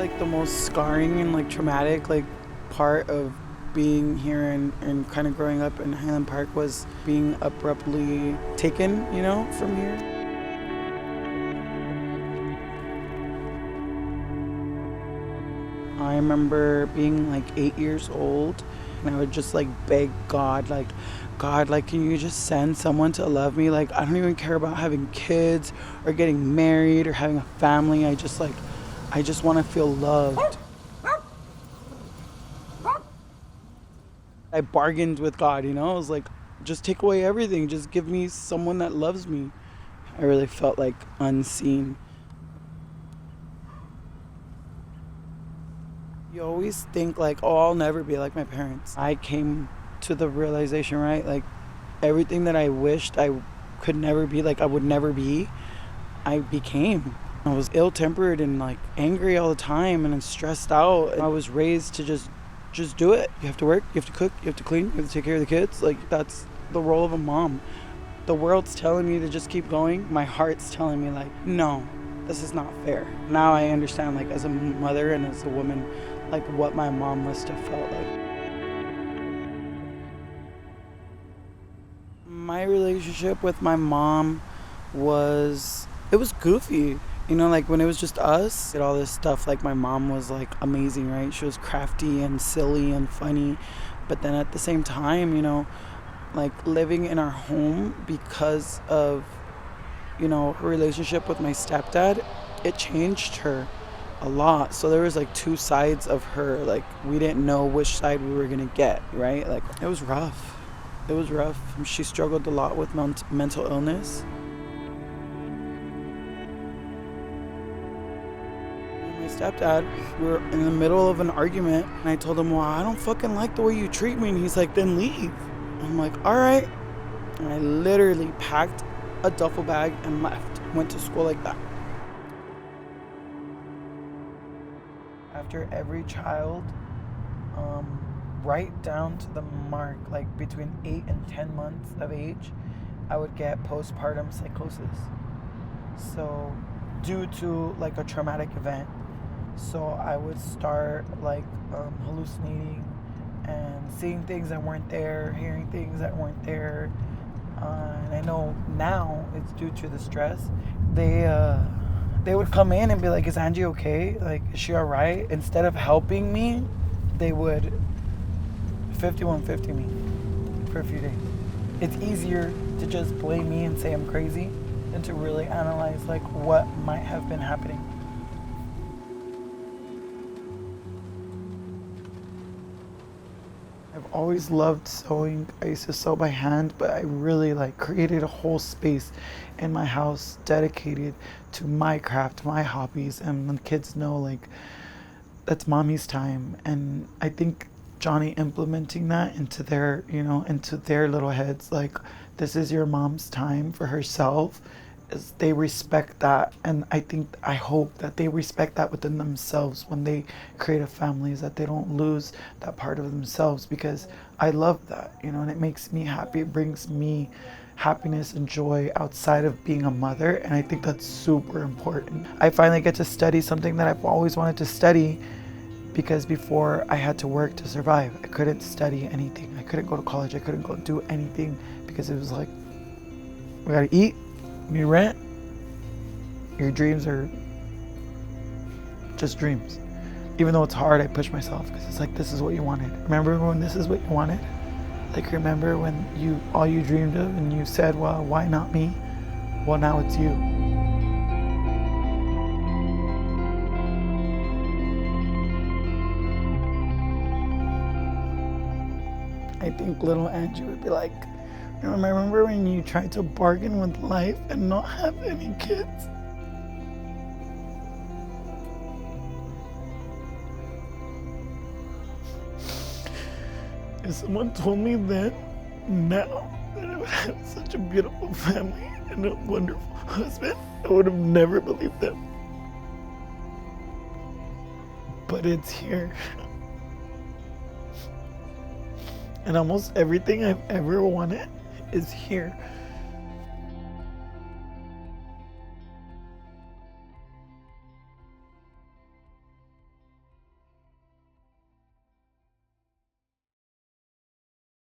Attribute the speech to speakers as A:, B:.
A: like the most scarring and like traumatic like part of being here and kind of growing up in Highland Park was being abruptly taken, from here. I remember being like 8 years old and I would just like beg God, like, God, like, can you just send someone to love me? Like, I don't even care about having kids or getting married or having a family. I just want to feel loved. I bargained with God, I was like, just take away everything. Just give me someone that loves me. I really felt like unseen. You always think like, oh, I'll never be like my parents. I came to the realization, right? Like everything that I wished I could never be, like I would never be, I became. I was ill-tempered and like angry all the time and stressed out. I was raised to just do it. You have to work, you have to cook, you have to clean, you have to take care of the kids. Like that's the role of a mom. The world's telling me to just keep going. My heart's telling me like, no, this is not fair. Now I understand, like as a mother and as a woman, like what my mom must have felt like. My relationship with my mom it was goofy. Like when it was just us, did all this stuff, like my mom was like amazing, right? She was crafty and silly and funny. But then at the same time, like living in our home because of, her relationship with my stepdad, it changed her a lot. So there was like two sides of her. Like we didn't know which side we were gonna get, right? Like it was rough. It was rough. She struggled a lot with mental illness. My stepdad, we were in the middle of an argument and I told him, well, I don't fucking like the way you treat me. And he's like, then leave. I'm like, all right. And I literally packed a duffel bag and left. Went to school like that. After every child, right down to the mark, like between 8 and 10 months of age, I would get postpartum psychosis. So due to like a traumatic event. So I would start like hallucinating and seeing things that weren't there, hearing things that weren't there. And I know now it's due to the stress. They would come in and be like, is Angie okay? Like, is she all right? Instead of helping me, they would 5150 me for a few days. It's easier to just blame me and say I'm crazy than to really analyze like what might have been happening. I've always loved sewing. I used to sew by hand, but I really like created a whole space in my house dedicated to my craft, my hobbies, and when kids know like that's mommy's time. And I think Johnny implementing that into their little heads, like this is your mom's time for herself, is they respect that. And I hope that they respect that within themselves when they create a family, is that they don't lose that part of themselves, because I love that, and it makes me happy. It brings me happiness and joy outside of being a mother, and I think that's super important. I finally get to study something that I've always wanted to study, because before I had to work to survive. I couldn't study anything. I couldn't go to college. I couldn't go do anything because it was like, we gotta eat, we rent, your dreams are just dreams. Even though it's hard, I push myself because it's like, this is what you wanted. Remember when this is what you wanted? Like, remember when all you dreamed of and you said, well, why not me? Well, now it's you. I think little Angie would be like, remember when you tried to bargain with life and not have any kids? If someone told me then, now, that I would have such a beautiful family and a wonderful husband, I would have never believed them. But it's here. And almost everything I've ever wanted is here.